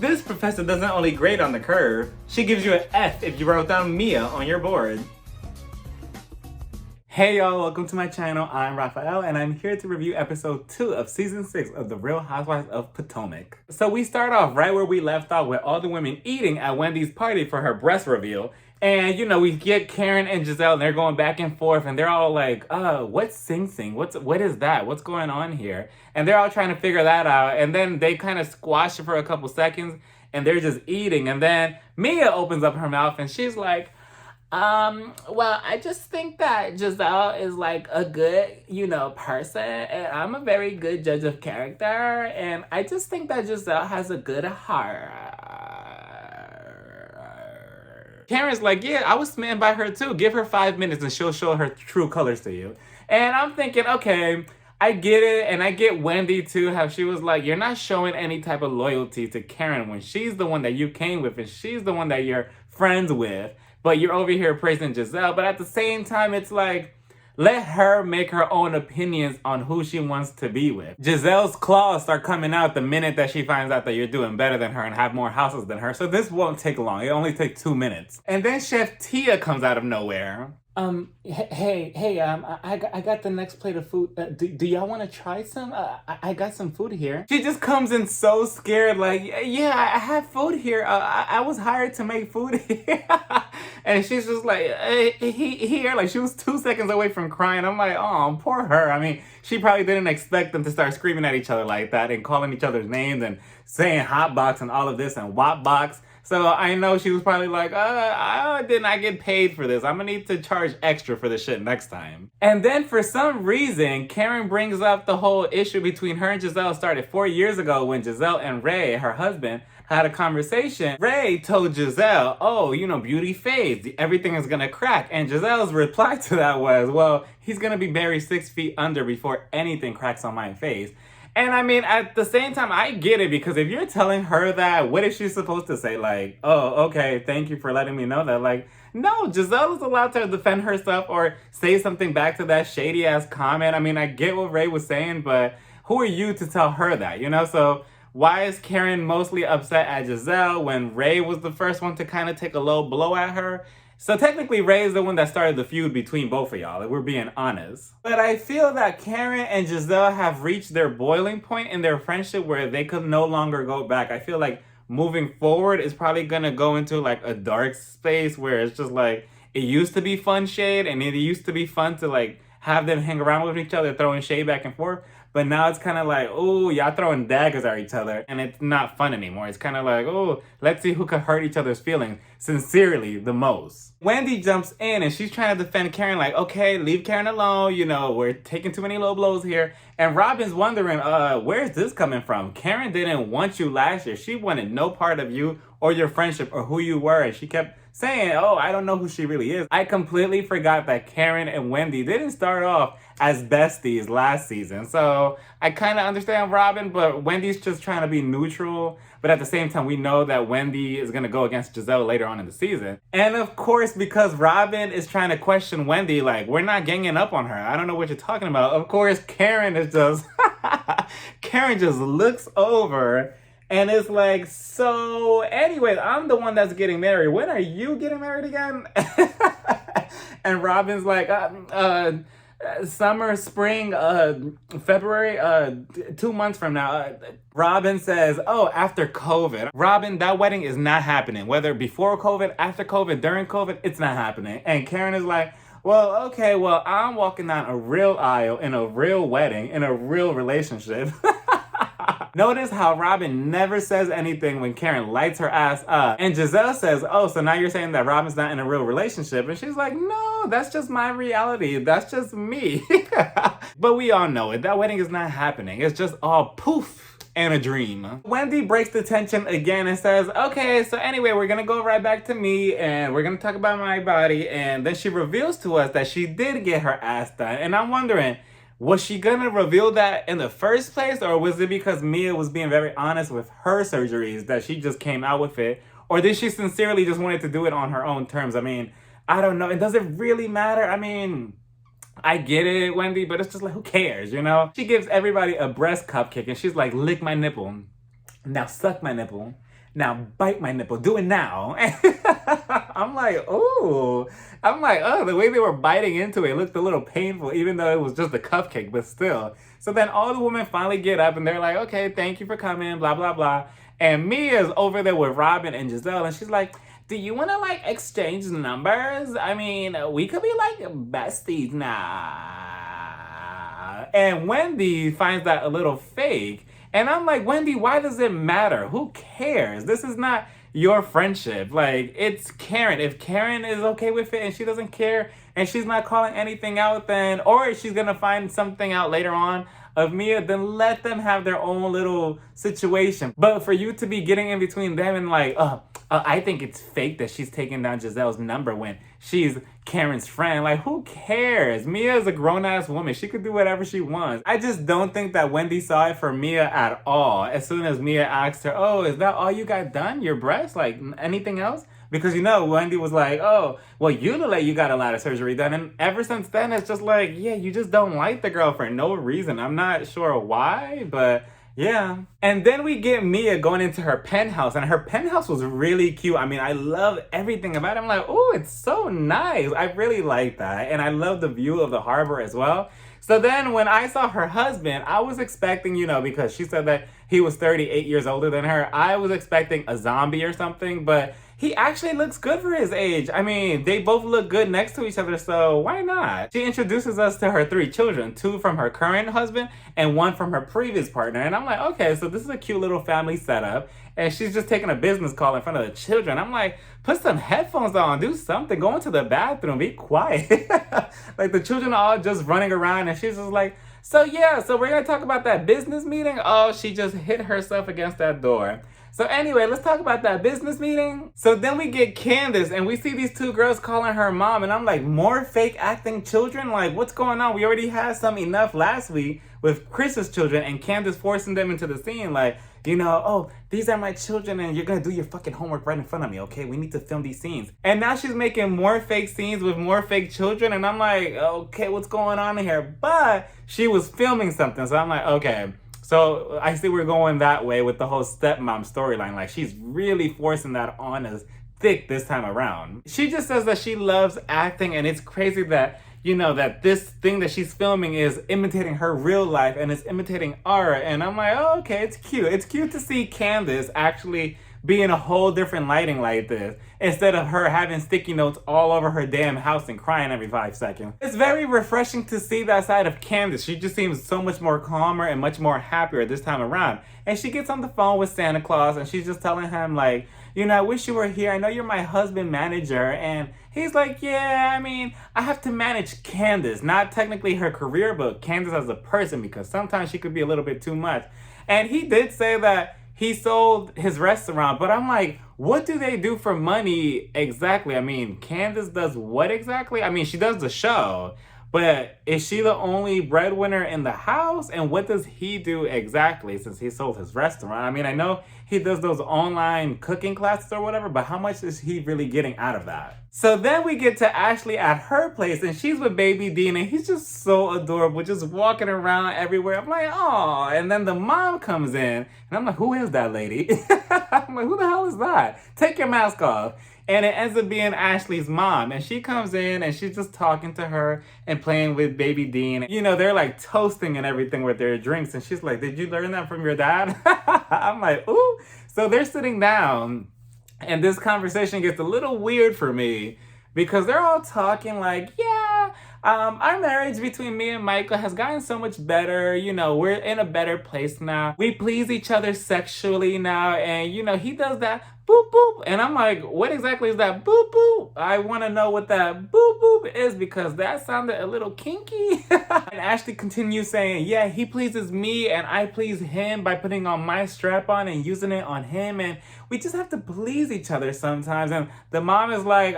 This professor doesn't only grade on the curve, she gives you an F if you wrote down Mia on your board. Hey y'all, welcome to my channel. I'm Raphael and I'm here to review episode 2 of season 6 of The Real Housewives of Potomac. So we start off right where we left off with all the women eating at Wendy's party for her breast reveal. And you know, we get Karen and Giselle and they're going back and forth and they're all like, what's Sing Sing? What is that? What's going on here? And they're all trying to figure that out. And then they kind of squash it for a couple seconds and they're just eating. And then Mia opens up her mouth and she's like, well, I just think that Giselle is like a good, person, and I'm a very good judge of character, and I just think that Giselle has a good heart. Karen's like, yeah, I was smitten by her too. Give her 5 minutes and she'll show her true colors to you. And I'm thinking, okay, I get it, and I get Wendy too, how she was like, you're not showing any type of loyalty to Karen when she's the one that you came with and she's the one that you're friends with. But you're over here praising Giselle. But at the same time, it's like, let her make her own opinions on who she wants to be with. Giselle's claws start coming out the minute that she finds out that you're doing better than her and have more houses than her. So this won't take long. It only takes 2 minutes. And then Chef Tia comes out of nowhere. I got the next plate of food. Do y'all want to try some? I got some food here. She just comes in so scared, like, yeah, I have food here. I was hired to make food here. And she's just like, here. Like, she was 2 seconds away from crying. I'm like, oh, poor her. I mean, she probably didn't expect them to start screaming at each other like that and calling each other's names and saying hot box and all of this and wop box. So I know she was probably like, I did not get paid for this. I'm gonna need to charge extra for this shit next time. And then for some reason, Karen brings up the whole issue between her and Giselle started 4 years ago when Giselle and Ray, her husband, had a conversation. Ray told Giselle, oh, beauty fades. Everything is gonna crack. And Giselle's reply to that was, well, he's gonna be buried 6 feet under before anything cracks on my face. And I mean, at the same time, I get it, because if you're telling her that, what is she supposed to say? Like, oh, okay, thank you for letting me know that. Like, no, Giselle is allowed to defend herself or say something back to that shady ass comment. I mean, I get what Ray was saying, but who are you to tell her that, So why is Karen mostly upset at Giselle when Ray was the first one to kind of take a low blow at her? So technically, Ray is the one that started the feud between both of y'all, if we're being honest. But I feel that Karen and Giselle have reached their boiling point in their friendship where they could no longer go back. I feel like moving forward is probably gonna go into like a dark space where it's just like, it used to be fun shade and it used to be fun to like have them hang around with each other, throwing shade back and forth. But now it's kind of like, oh, y'all throwing daggers at each other, and it's not fun anymore. It's kind of like, oh, let's see who could hurt each other's feelings sincerely the most. Wendy jumps in, and she's trying to defend Karen, like, okay, leave Karen alone. We're taking too many low blows here. And Robin's wondering, where's this coming from? Karen didn't want you last year. She wanted no part of you or your friendship or who you were, and she kept saying, oh, I don't know who she really is. I completely forgot that Karen and Wendy didn't start off as besties last season. So I kind of understand Robin, but Wendy's just trying to be neutral. But at the same time, we know that Wendy is going to go against Giselle later on in the season. And of course, because Robin is trying to question Wendy, like, we're not ganging up on her. I don't know what you're talking about. Of course, Karen is just, Karen just looks over and it's like, so anyways, I'm the one that's getting married. When are you getting married again? And Robin's like, summer, spring, February, 2 months from now. Robin says, oh, after COVID. Robin, that wedding is not happening. Whether before COVID, after COVID, during COVID, it's not happening. And Karen is like, well, okay, well, I'm walking down a real aisle in a real wedding, in a real relationship. Notice how Robin never says anything when Karen lights her ass up. And Giselle says, oh, so now you're saying that Robin's not in a real relationship. And she's like, no, that's just my reality. That's just me. But we all know it. That wedding is not happening. It's just all poof and a dream. Wendy breaks the tension again and says, okay, so anyway, we're gonna go right back to me and we're gonna talk about my body. And then she reveals to us that she did get her ass done. And I'm wondering, was she gonna reveal that in the first place, or was it because Mia was being very honest with her surgeries that she just came out with it? Or did she sincerely just wanted to do it on her own terms? I mean, I don't know. It doesn't really matter. I mean, I get it, Wendy, but it's just like, who cares, She gives everybody a breast cupcake and she's like, lick my nipple. Now suck my nipple. Now bite my nipple. Do it now. I'm like, ooh. I'm like, oh, the way they were biting into it looked a little painful, even though it was just a cupcake, but still. So then all the women finally get up and they're like, okay, thank you for coming, blah, blah, blah. And Mia's over there with Robin and Giselle, and she's like, do you want to like exchange numbers? I mean, we could be like besties now. And Wendy finds that a little fake. And I'm like, Wendy, why does it matter? Who cares? This is not your friendship. Like, it's Karen. If Karen is okay with it and she doesn't care and she's not calling anything out, then, or she's gonna find something out later on of Mia, then let them have their own little situation. But for you to be getting in between them and like, I think it's fake that she's taking down Giselle's number when she's Karen's friend. Like, who cares? Mia is a grown-ass woman. She could do whatever she wants. I just don't think that Wendy saw it for Mia at all. As soon as Mia asked her, oh, is that all you got done? Your breast? Like, anything else? Because, you know, Wendy was like, oh, well, you look like you got a lot of surgery done. And ever since then, it's just like, yeah, you just don't like the girl for no reason. I'm not sure why, but yeah. And then we get Mia going into her penthouse, and her penthouse was really cute. I mean, I love everything about it. I'm like, oh, it's so nice. I really like that. And I love the view of the harbor as well. So then when I saw her husband, I was expecting, you know, because she said that he was 38 years older than her, I was expecting a zombie or something, but he actually looks good for his age. I mean, they both look good next to each other, so why not? She introduces us to her 3 children, 2 from her current husband and 1 from her previous partner. And I'm like, okay, so this is a cute little family setup. And she's just taking a business call in front of the children. I'm like, put some headphones on, do something, go into the bathroom, be quiet. Like the children are all just running around and she's just like, so yeah, so we're gonna talk about that business meeting? Oh, she just hit herself against that door. So anyway, let's talk about that business meeting. So then we get Candace and we see these 2 girls calling her mom and I'm like, more fake acting children? Like, what's going on? We already had some enough last week with Chris's children and Candace forcing them into the scene like, you know, oh, these are my children and you're gonna do your fucking homework right in front of me, okay? We need to film these scenes. And now she's making more fake scenes with more fake children and I'm like, okay, what's going on here? But she was filming something, so I'm like, okay. So I see we're going that way with the whole stepmom storyline. Like she's really forcing that on us thick this time around. She just says that she loves acting and it's crazy that, you know, that this thing that she's filming is imitating her real life and it's imitating art. And I'm like, oh, okay, it's cute. It's cute to see Candace actually be in a whole different lighting like this instead of her having sticky notes all over her damn house and crying every 5 seconds. It's very refreshing to see that side of Candace. She just seems so much more calmer and much more happier this time around. And she gets on the phone with Santa Claus and she's just telling him like, you know, I wish you were here. I know you're my husband manager. And he's like, yeah, I mean, I have to manage Candace. Not technically her career, but Candace as a person because sometimes she could be a little bit too much. And he did say that he sold his restaurant, but I'm like, what do they do for money exactly? I mean, Candace does what exactly? I mean, she does the show, but is she the only breadwinner in the house? And what does he do exactly since he sold his restaurant? I mean, I know he does those online cooking classes or whatever, but how much is he really getting out of that? So then we get to Ashley at her place and she's with baby Dean and he's just so adorable, just walking around everywhere. I'm like, oh, and then the mom comes in and I'm like, who is that lady? I'm like, who the hell is that? Take your mask off. And it ends up being Ashley's mom. And she comes in and she's just talking to her and playing with baby Dean. You know, they're like toasting and everything with their drinks. And she's like, did you learn that from your dad? I'm like, ooh. So they're sitting down and this conversation gets a little weird for me because they're all talking like, yeah, our marriage between me and Michael has gotten so much better. You know, we're in a better place now. We please each other sexually now. And, you know, he does that boop boop. And I'm like, what exactly is that boop boop? I want to know what that boop boop is because that sounded a little kinky. And Ashley continues saying, yeah, he pleases me and I please him by putting on my strap on and using it on him. And we just have to please each other sometimes. And the mom is like,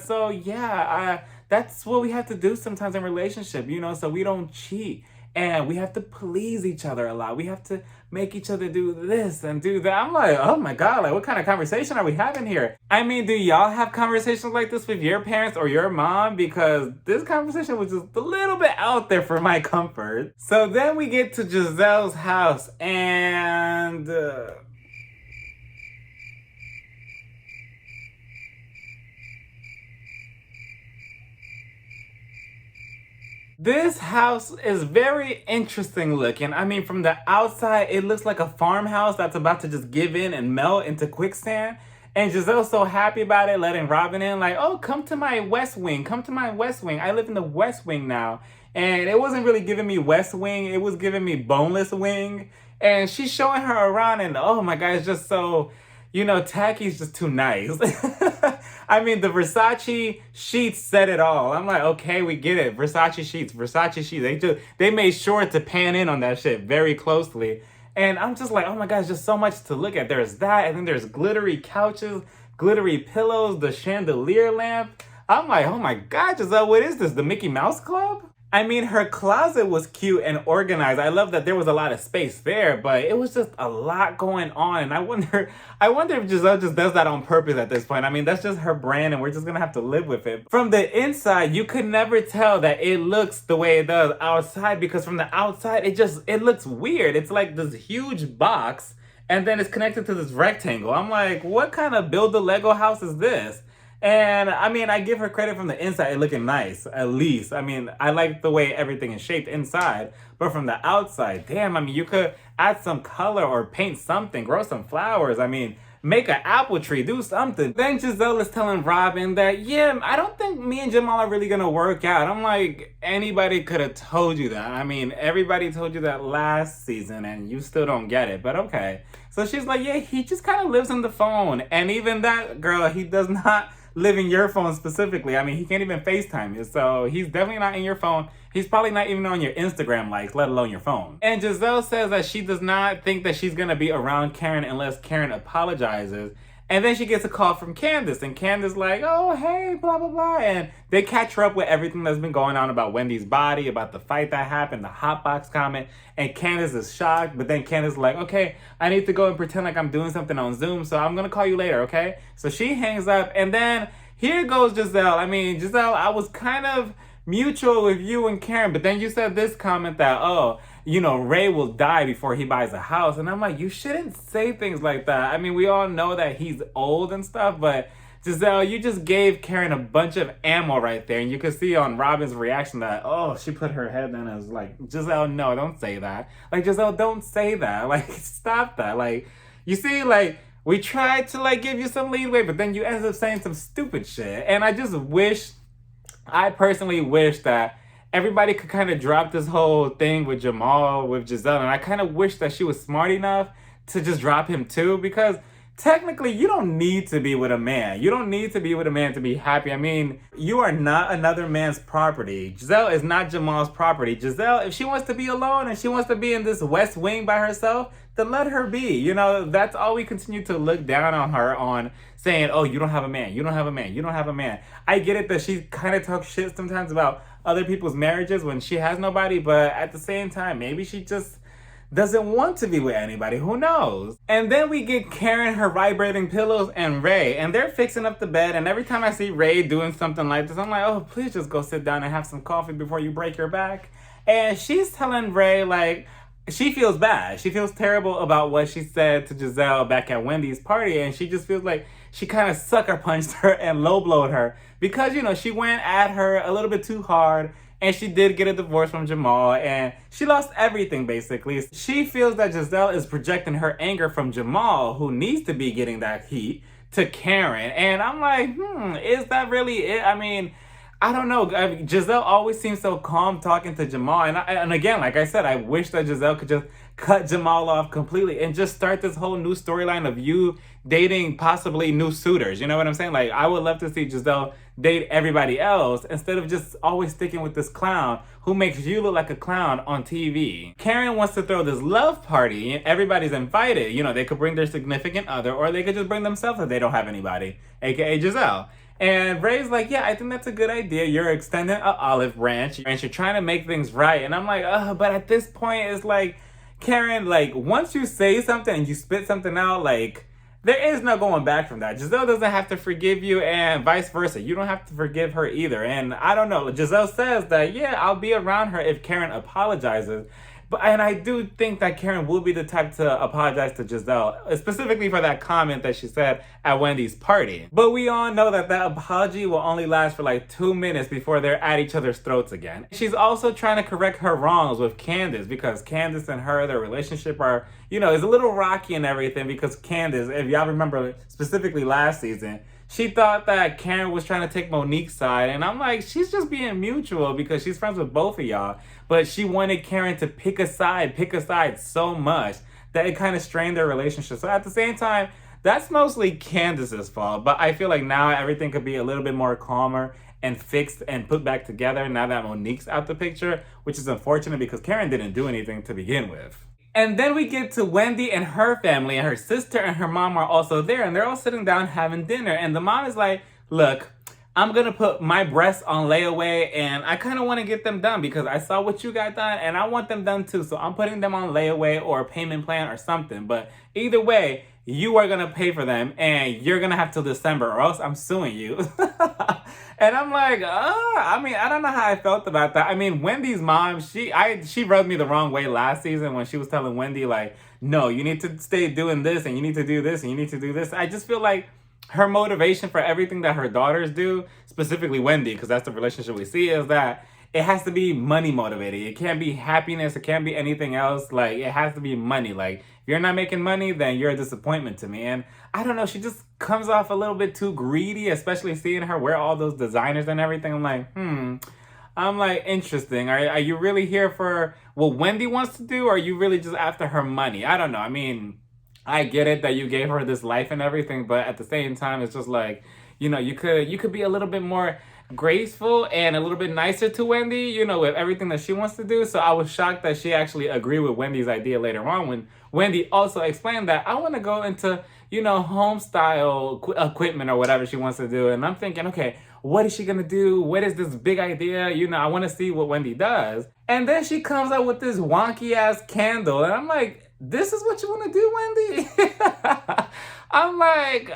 so yeah, that's what we have to do sometimes in relationship, you know, so we don't cheat. And we have to please each other a lot. We have to make each other do this and do that. I'm like, oh my God, like what kind of conversation are we having here? I mean, do y'all have conversations like this with your parents or your mom? Because this conversation was just a little bit out there for my comfort. So then we get to Giselle's house and This house is very interesting looking. I mean, from the outside, it looks like a farmhouse that's about to just give in and melt into quicksand. And Giselle's so happy about it, letting Robin in, like, oh, come to my West Wing. Come to my West Wing. I live in the West Wing now. And it wasn't really giving me West Wing. It was giving me Boneless Wing. And she's showing her around, and oh my God, it's just so, Tacky's just too nice. I mean, the Versace sheets said it all. I'm like, okay, we get it. Versace sheets. They made sure to pan in on that shit very closely. And I'm just like, oh my God, it's just so much to look at. There's that, and then there's glittery couches, glittery pillows, the chandelier lamp. I'm like, oh my God, Giselle, what is this? The Mickey Mouse Club? I mean, her closet was cute and organized. I love that there was a lot of space there, but it was just a lot going on. And I wonder if Giselle just does that on purpose at this point. I mean, that's just her brand, and we're just gonna have to live with it. From the inside, you could never tell that it looks the way it does outside, because from the outside, it looks weird. It's like this huge box, and then it's connected to this rectangle. I'm like, what kind of build a Lego house is this? And I mean, I give her credit from the inside, it looking nice, at least. I mean, I like the way everything is shaped inside, but from the outside, damn, I mean, you could add some color or paint something, grow some flowers. I mean, make an apple tree, do something. Then Giselle is telling Robin that, yeah, I don't think me and Jamal are really gonna work out. I'm like, anybody could have told you that. I mean, everybody told you that last season and you still don't get it, but okay. So she's like, yeah, he just kind of lives in the phone. And even that, girl, he does not live in your phone specifically. I mean, he can't even FaceTime you, so he's definitely not in your phone. He's probably not even on your Instagram likes, let alone your phone. And Giselle says that she does not think that she's gonna be around Karen unless Karen apologizes. And then she gets a call from Candace, and Candace like, oh, hey, blah, blah, blah. And they catch her up with everything that's been going on about Wendy's body, about the fight that happened, the hotbox comment. And Candace is shocked, but then Candace is like, okay, I need to go and pretend like I'm doing something on Zoom, so I'm gonna call you later, okay? So she hangs up, and then here goes Giselle. I mean, Giselle, I was kind of mutual with you and Karen, but then you said this comment that, oh, Ray will die before he buys a house. And I'm like, you shouldn't say things like that. I mean, we all know that he's old and stuff, but Giselle, you just gave Karen a bunch of ammo right there. And you could see on Robin's reaction that, oh, she put her head in and was like, Giselle, no, don't say that. Like, Giselle, don't say that. Like, stop that. Like, you see, like, we tried to, like, give you some leeway, but then you ended up saying some stupid shit. And I personally wish that everybody could kind of drop this whole thing with Jamal, with Giselle. And I kind of wish that she was smart enough to just drop him too, because technically you don't need to be with a man. You don't need to be with a man to be happy. I mean, you are not another man's property. Giselle is not Jamal's property. Giselle, if she wants to be alone and she wants to be in this West Wing by herself, then let her be. That's all we continue to look down on her on, saying, oh, you don't have a man, you don't have a man, you don't have a man. I get it that she kind of talks shit sometimes about other people's marriages when she has nobody, but at the same time, maybe she just doesn't want to be with anybody. Who knows? And then we get Karen, her vibrating pillows, and Ray, and they're fixing up the bed. And every time I see Ray doing something like this, I'm like, oh, please just go sit down and have some coffee before you break your back. And she's telling Ray, like, she feels bad. She feels terrible about what she said to Giselle back at Wendy's party, and she just feels like she kind of sucker punched her and low blowed her because, she went at her a little bit too hard, and she did get a divorce from Jamal, and she lost everything, basically. She feels that Giselle is projecting her anger from Jamal, who needs to be getting that heat, to Karen. And I'm like, is that really it? I mean, I don't know. Giselle always seems so calm talking to Jamal. And again, like I said, I wish that Giselle could just cut Jamal off completely and just start this whole new storyline of you dating possibly new suitors. You know what I'm saying? Like, I would love to see Giselle date everybody else instead of just always sticking with this clown who makes you look like a clown on TV. Karen wants to throw this love party and everybody's invited. They could bring their significant other, or they could just bring themselves if they don't have anybody, aka Giselle. And Ray's like, yeah, I think that's a good idea. You're extending an olive branch and you're trying to make things right. And I'm like, but at this point, it's like, Karen, like, once you say something and you spit something out, like, there is no going back from that. Giselle doesn't have to forgive you, and vice versa. You don't have to forgive her either. And I don't know. Giselle says that, yeah, I'll be around her if Karen apologizes. And I do think that Karen will be the type to apologize to Giselle, specifically for that comment that she said at Wendy's party. But we all know that that apology will only last for like 2 minutes before they're at each other's throats again. She's also trying to correct her wrongs with Candace, because Candace and her, their relationship are, is a little rocky and everything, because Candace, if y'all remember specifically last season, she thought that Karen was trying to take Monique's side. And I'm like, she's just being mutual because she's friends with both of y'all. But she wanted Karen to pick a side so much that it kind of strained their relationship. So at the same time, that's mostly Candace's fault. But I feel like now everything could be a little bit more calmer and fixed and put back together now that Monique's out the picture, which is unfortunate because Karen didn't do anything to begin with. And then we get to Wendy and her family, and her sister and her mom are also there, and they're all sitting down having dinner. And the mom is like, look, I'm gonna put my breasts on layaway, and I kind of want to get them done because I saw what you got done and I want them done too. So I'm putting them on layaway or a payment plan or something. But either way, you are gonna pay for them, and you're gonna have till December or else I'm suing you. And I'm like, I don't know how I felt about that. I mean, Wendy's mom, she rubbed me the wrong way last season when she was telling Wendy, like, no, you need to stay doing this, and you need to do this, and you need to do this. I just feel like her motivation for everything that her daughters do, specifically Wendy, because that's the relationship we see, is that it has to be money motivated. It can't be happiness. It can't be anything else. Like, it has to be money. Like, if you're not making money, then you're a disappointment to me. And I don't know, she just comes off a little bit too greedy, especially seeing her wear all those designers and everything. I'm like, interesting. Are you really here for what Wendy wants to do, or are you really just after her money? I don't know. I mean, I get it that you gave her this life and everything, but at the same time, it's just like, you could be a little bit more graceful and a little bit nicer to Wendy, with everything that she wants to do. So I was shocked that she actually agreed with Wendy's idea later on, when Wendy also explained that I want to go into, home style equipment or whatever she wants to do. And I'm thinking, okay, what is she going to do? What is this big idea? I want to see what Wendy does. And then she comes out with this wonky ass candle. And I'm like, this is what you want to do, Wendy? I'm like,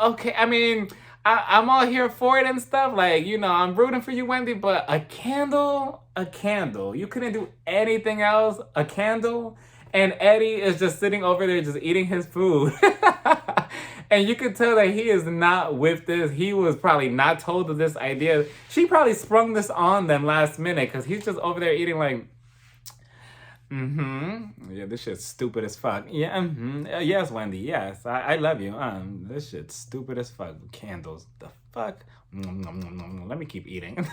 okay. I mean, I'm all here for it and stuff. Like, I'm rooting for you, Wendy, but a candle. You couldn't do anything else. A candle. And Eddie is just sitting over there just eating his food. And you could tell that he is not with this. He was probably not told of this idea. She probably sprung this on them last minute because he's just over there eating like, yeah, this shit's stupid as fuck. Yeah, yes, Wendy, yes, I love you. This shit's stupid as fuck. Candles, the fuck? Let me keep eating.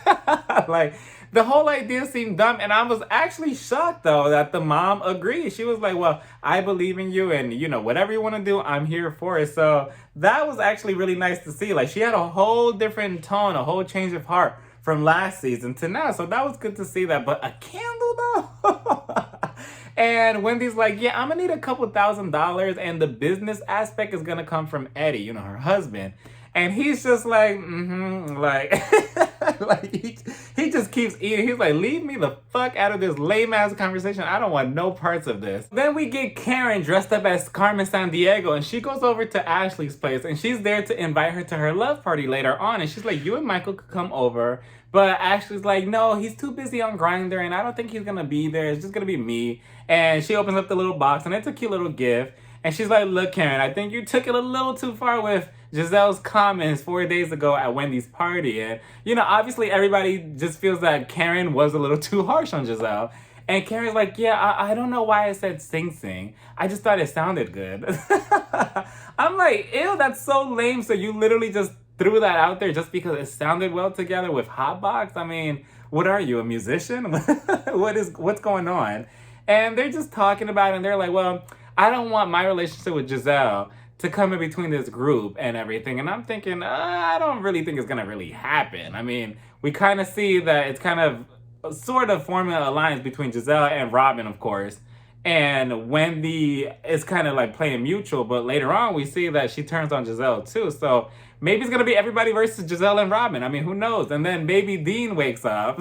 Like, the whole idea seemed dumb, and I was actually shocked, though, that the mom agreed. She was like, well, I believe in you, and, whatever you want to do, I'm here for it. So that was actually really nice to see. Like, she had a whole different tone, a whole change of heart from last season to now. So that was good to see that. But a candle, though? And Wendy's like, yeah, I'm gonna need a couple $1,000, and the business aspect is gonna come from Eddie, her husband. And he's just like, like, like he just keeps eating. He's like, leave me the fuck out of this lame ass conversation. I don't want no parts of this. Then we get Karen dressed up as Carmen Sandiego, and she goes over to Ashley's place, and she's there to invite her to her love party later on. And she's like, you and Michael could come over. But Ashley's like, no, he's too busy on Grindr, and I don't think he's gonna be there. It's just gonna be me. And she opens up the little box, and it's a cute little gift. And she's like, look, Karen, I think you took it a little too far with Giselle's comments 4 days ago at Wendy's party. And, obviously everybody just feels that Karen was a little too harsh on Giselle. And Karen's like, yeah, I don't know why I said sing sing. I just thought it sounded good. I'm like, ew, that's so lame. So you literally just threw that out there just because it sounded well together with Hotbox? I mean, what are you, a musician? What's going on? And they're just talking about it, and they're like, well, I don't want my relationship with Giselle to come in between this group and everything. And I'm thinking, I don't really think it's going to really happen. I mean, we kind of see that it's kind of sort of forming an alliance between Giselle and Robin, of course. And Wendy is kind of like playing mutual, but later on we see that she turns on Giselle too. So maybe it's going to be everybody versus Giselle and Robin. I mean, who knows? And then baby Dean wakes up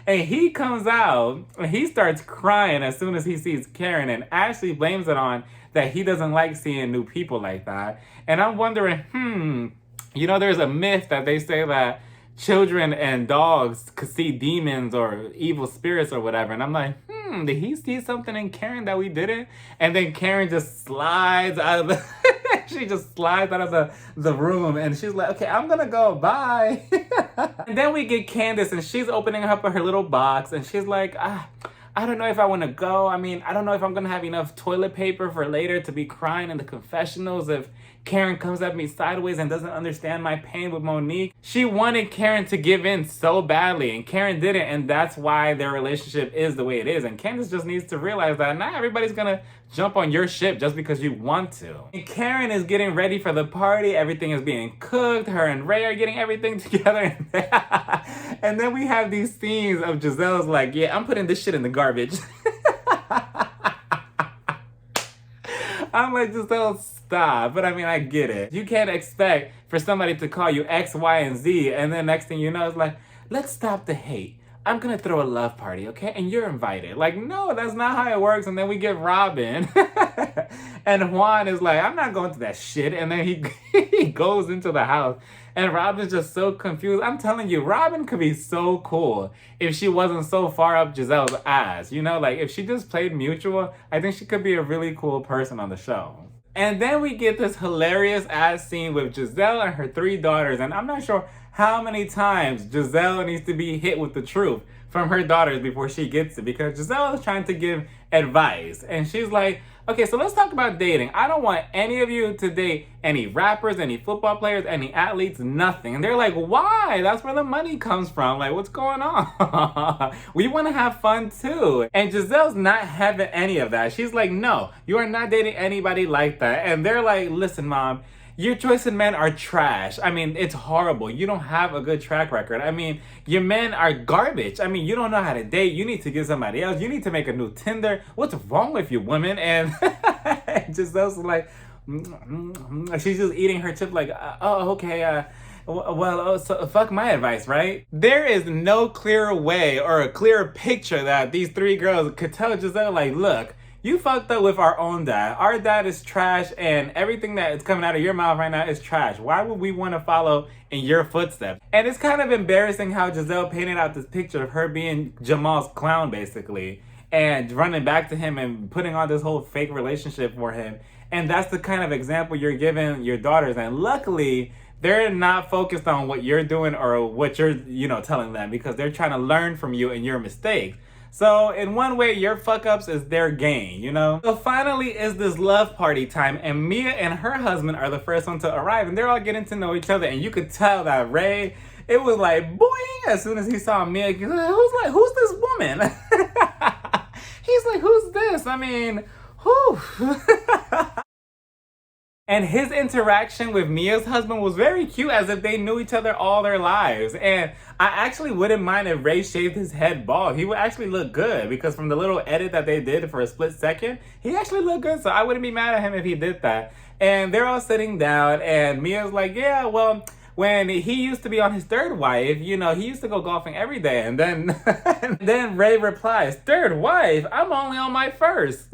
and he comes out and he starts crying as soon as he sees Karen, and Ashley blames it on that he doesn't like seeing new people like that. And I'm wondering, there's a myth that they say that children and dogs could see demons or evil spirits or whatever. And I'm like, did he see something in Karen that we didn't? And then Karen just slides out of the she just slides out of the room and she's like, okay, I'm gonna go, bye. And then we get Candace and she's opening up her little box and she's like, I don't know if I want to go. I mean, I don't know if I'm going to have enough toilet paper for later to be crying in the confessionals if Karen comes at me sideways and doesn't understand my pain with Monique. She wanted Karen to give in so badly, and Karen didn't, and that's why their relationship is the way it is. And Candace just needs to realize that not everybody's gonna jump on your ship just because you want to. And Karen is getting ready for the party. Everything is being cooked. Her and Ray are getting everything together. And then we have these scenes of Giselle's like, yeah, I'm putting this shit in the garbage. I'm like, Giselle, stop. But I mean, I get it. You can't expect for somebody to call you X, Y, and Z, and then next thing you know, it's like, let's stop the hate. I'm gonna throw a love party, okay? And you're invited. Like, no, that's not how it works. And then we get Robin. And Juan is like, I'm not going to that shit. And then he goes into the house. And Robin's just so confused. I'm telling you, Robin could be so cool if she wasn't so far up Giselle's ass. You know, like if she just played mutual, I think she could be a really cool person on the show. And then we get this hilarious ass scene with Giselle and her 3 daughters. And I'm not sure how many times Giselle needs to be hit with the truth from her daughters before she gets it, because Giselle is trying to give advice. And she's like, okay, so let's talk about dating. I don't want any of you to date any rappers, any football players, any athletes, nothing. And they're like, why? That's where the money comes from. Like, what's going on? We want to have fun too. And Giselle's not having any of that. She's like, no, you are not dating anybody like that. And they're like, listen, Mom, your choice in men are trash. I mean, it's horrible. You don't have a good track record. I mean, your men are garbage. I mean, you don't know how to date. You need to get somebody else. You need to make a new Tinder. What's wrong with you, women? And Giselle's like, she's just eating her chip like, oh, okay, so fuck my advice, right? There is no clearer way or a clearer picture that these 3 girls could tell Giselle, like, look, you fucked up with our own dad. Our dad is trash, and everything that is coming out of your mouth right now is trash. Why would we want to follow in your footsteps? And it's kind of embarrassing how Giselle painted out this picture of her being Jamal's clown, basically, and running back to him and putting on this whole fake relationship for him. And that's the kind of example you're giving your daughters. And luckily, they're not focused on what you're doing or what you're, telling them, because they're trying to learn from you and your mistakes. So in one way, your fuck ups is their gain, So finally is this love party time, and Mia and her husband are the first one to arrive, and they're all getting to know each other. And you could tell that Ray, it was like boing as soon as he saw Mia. He's like, who's this woman? He's like, who's this? I mean, who? And his interaction with Mia's husband was very cute, as if they knew each other all their lives. And I actually wouldn't mind if Ray shaved his head bald. He would actually look good, because from the little edit that they did for a split second, he actually looked good. So I wouldn't be mad at him if he did that. And they're all sitting down, and Mia's like, yeah, well, when he used to be on his 3rd wife, he used to go golfing every day. And then and then Ray replies, 3rd wife? I'm only on my 1st.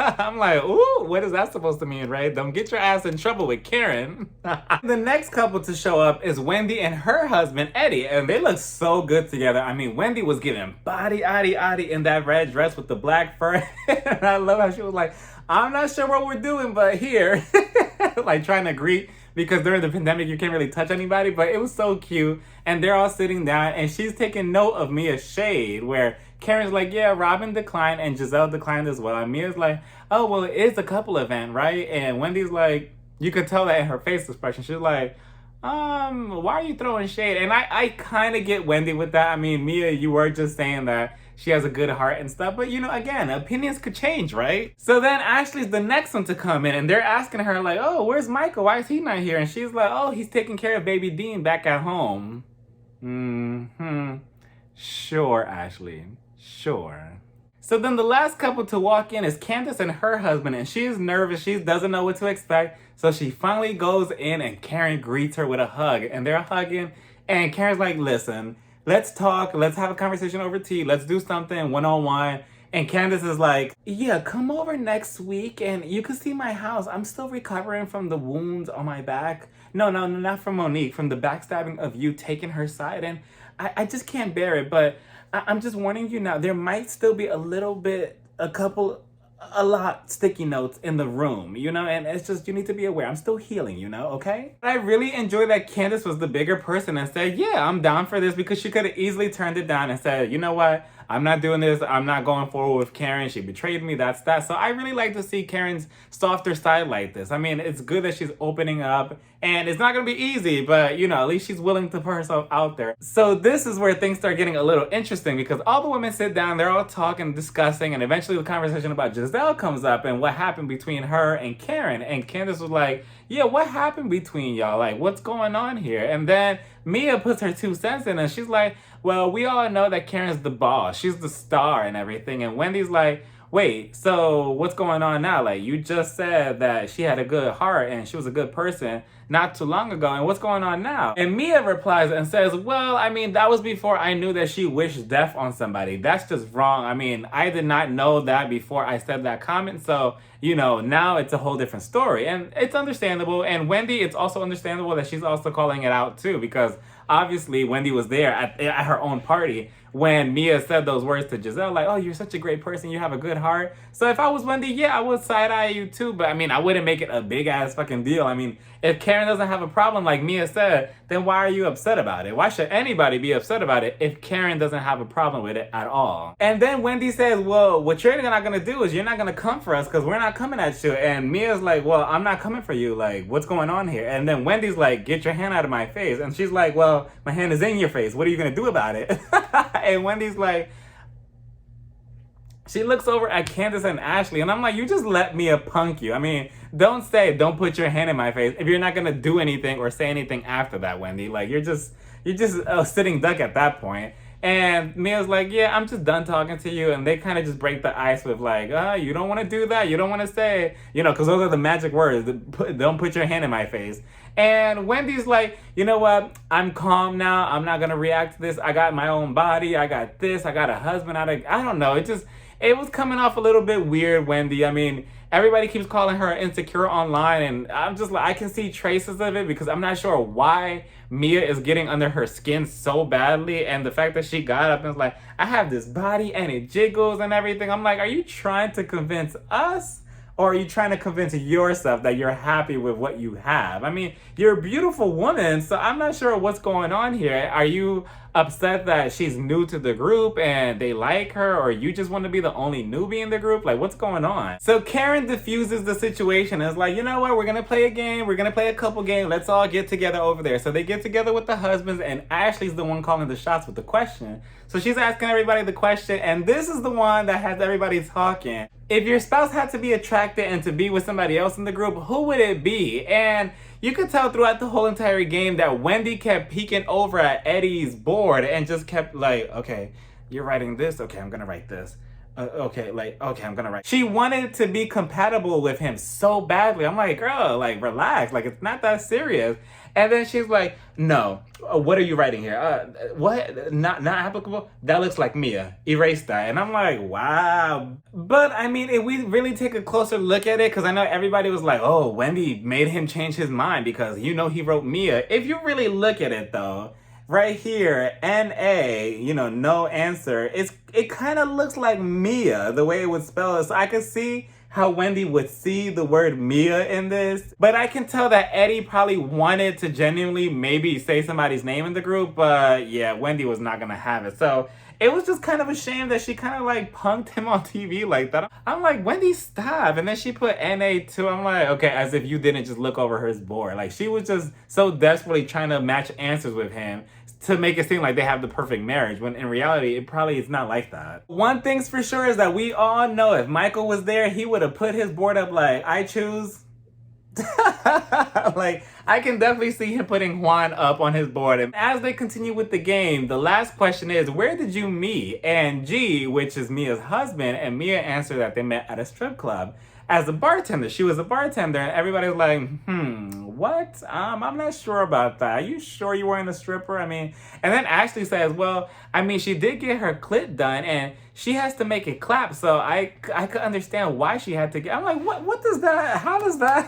I'm like, ooh, what is that supposed to mean, Ray? Don't get your ass in trouble with Karen. The next couple to show up is Wendy and her husband, Eddie. And they look so good together. I mean, Wendy was giving body, in that red dress with the black fur. And I love how she was like, I'm not sure what we're doing, but here. Like trying to greet, because during the pandemic you can't really touch anybody, but it was so cute. And they're all sitting down, and she's taking note of Mia's shade, where Karen's like, yeah, Robin declined and Giselle declined as well. And Mia's like, oh, well, it is a couple event, right? And Wendy's like, you could tell that in her face expression. She's like, why are you throwing shade? And I kind of get Wendy with that. I mean, Mia, you were just saying that she has a good heart and stuff, but again, opinions could change, right? So then Ashley's the next one to come in, and they're asking her like, oh, where's Michael? Why is he not here? And she's like, oh, he's taking care of baby Dean back at home. Sure, Ashley, sure. So then the last couple to walk in is Candace and her husband, and she's nervous. She doesn't know what to expect. So she finally goes in, and Karen greets her with a hug, and they're hugging. And Karen's like, listen, let's talk. Let's have a conversation over tea. Let's do something one-on-one. And Candace is like, yeah, come over next week and you can see my house. I'm still recovering from the wounds on my back. No, not from Monique, from the backstabbing of you taking her side. And I just can't bear it. But I'm just warning you now. There might still be a little bit, a lot sticky notes in the room, and it's just, you need to be aware. I'm still healing, okay? I really enjoy that Candace was the bigger person and said, yeah, I'm down for this, because she could have easily turned it down and said, you know what? I'm not doing this. I'm not going forward with Karen. She betrayed me. That's that. So I really like to see Karen's softer side like this. I mean, it's good that she's opening up, and it's not going to be easy, but at least she's willing to put herself out there. So this is where things start getting a little interesting, because all the women sit down, they're all talking, discussing, and eventually the conversation about Giselle comes up and what happened between her and Karen. And Candace was like, yeah, what happened between y'all? Like, what's going on here? And then Mia puts her 2 cents in, and she's like, well, we all know that Karen's the boss. She's the star and everything. And Wendy's like, wait, so what's going on now? Like, you just said that she had a good heart and she was a good person not too long ago, and what's going on now? And Mia replies and says, well, I mean, that was before I knew that she wished death on somebody. That's just wrong. I mean, I did not know that before I said that comment, so, now it's a whole different story. And it's understandable. And Wendy, it's also understandable that she's also calling it out too, because obviously Wendy was there at her own party when Mia said those words to Giselle, like, oh, you're such a great person, you have a good heart. So if I was Wendy, yeah, I would side-eye you too, but I mean, I wouldn't make it a big-ass fucking deal. I mean, if Karen doesn't have a problem, like Mia said, then why are you upset about it? Why should anybody be upset about it if Karen doesn't have a problem with it at all? And then Wendy says, well, what you're not gonna do is you're not gonna come for us, because we're not coming at you. And Mia's like, well, I'm not coming for you. Like, what's going on here? And then Wendy's like, get your hand out of my face. And she's like, well, my hand is in your face. What are you gonna do about it? And Wendy's like, she looks over at Candace and Ashley, and I'm like, you just let Mia punk you. I mean, don't put your hand in my face if you're not gonna do anything or say anything after that, Wendy. Like, you're just a sitting duck at that point. And Mia's like, yeah, I'm just done talking to you. And they kind of just break the ice with like, you don't want to do that. You don't want to say, because those are the magic words. Don't put your hand in my face. And Wendy's like, you know what? I'm calm now. I'm not going to react to this. I got my own body. I got this. I got a husband. I don't know. It was coming off a little bit weird, Wendy. I mean, everybody keeps calling her insecure online, and I'm just like, I can see traces of it, because I'm not sure why Mia is getting under her skin so badly. And the fact that she got up and was like, I have this body and it jiggles and everything. I'm like, are you trying to convince us? Or are you trying to convince yourself that you're happy with what you have? I mean, you're a beautiful woman, so I'm not sure what's going on here. Are you upset that she's new to the group and they like her, or you just want to be the only newbie in the group? Like, what's going on? So Karen diffuses the situation and is like, you know what? We're going to play a game. We're going to play a couple games. Let's all get together over there. So they get together with the husbands, and Ashley's the one calling the shots with the question. So she's asking everybody the question, and this is the one that has everybody talking. If your spouse had to be attracted and to be with somebody else in the group, who would it be? And you could tell throughout the whole entire game that Wendy kept peeking over at Eddie's board and just kept like, okay, you're writing this? Okay, I'm gonna write this. Okay, I'm gonna write. She wanted to be compatible with him so badly. I'm like, girl, like, relax. Like, it's not that serious. And then she's like, no, what are you writing here? What? Not applicable? That looks like Mia. Erase that. And I'm like, wow. But I mean, if we really take a closer look at it, because I know everybody was like, oh, Wendy made him change his mind because he wrote Mia. If you really look at it though, right here, N-A, no answer. It kind of looks like Mia, the way it would spell it. So I could see how Wendy would see the word Mia in this. But I can tell that Eddie probably wanted to genuinely maybe say somebody's name in the group, but yeah, Wendy was not gonna have it. So it was just kind of a shame that she kind of like punked him on TV like that. I'm like, Wendy, stop. And then she put NA too. I'm like, okay, as if you didn't just look over his board. Like, she was just so desperately trying to match answers with him to make it seem like they have the perfect marriage, when in reality, it probably is not like that. One thing's for sure is that we all know if Michael was there, he would have put his board up like, I choose. Like, I can definitely see him putting Juan up on his board. And as they continue with the game, the last question is, where did you meet? And G, which is Mia's husband, and Mia answered that they met at a strip club as a bartender. She was a bartender, and everybody was like, what? I'm not sure about that. Are you sure you weren't a stripper? I mean, and then Ashley says, well, I mean, she did get her clit done, and she has to make it clap, so I could understand why she had to get. I'm like, what does that, how does that,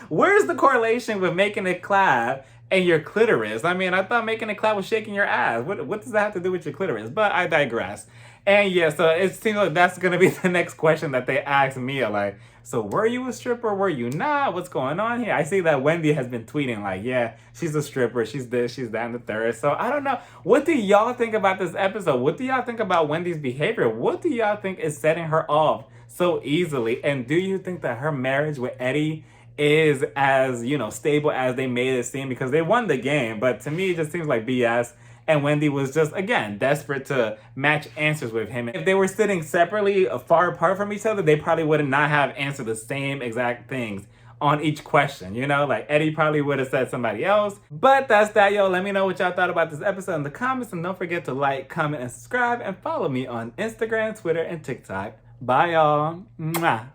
where's the correlation with making it clap and your clitoris. I mean, I thought making it clap was shaking your ass. What does that have to do with your clitoris? But I digress. And yeah, so it seems like that's gonna be the next question that they ask Mia. Like, so were you a stripper? Were you not? What's going on here? I see that Wendy has been tweeting like, yeah, she's a stripper. She's this, she's that, and the third. So I don't know. What do y'all think about this episode? What do y'all think about Wendy's behavior? What do y'all think is setting her off so easily? And do you think that her marriage with Eddie is as, stable as they made it seem? Because they won the game, but to me, it just seems like BS. And Wendy was just, again, desperate to match answers with him. If they were sitting separately, far apart from each other, they probably would not have answered the same exact things on each question, Like, Eddie probably would have said somebody else. But that's that, yo. Let me know what y'all thought about this episode in the comments. And don't forget to like, comment, and subscribe. And follow me on Instagram, Twitter, and TikTok. Bye, y'all. Mwah.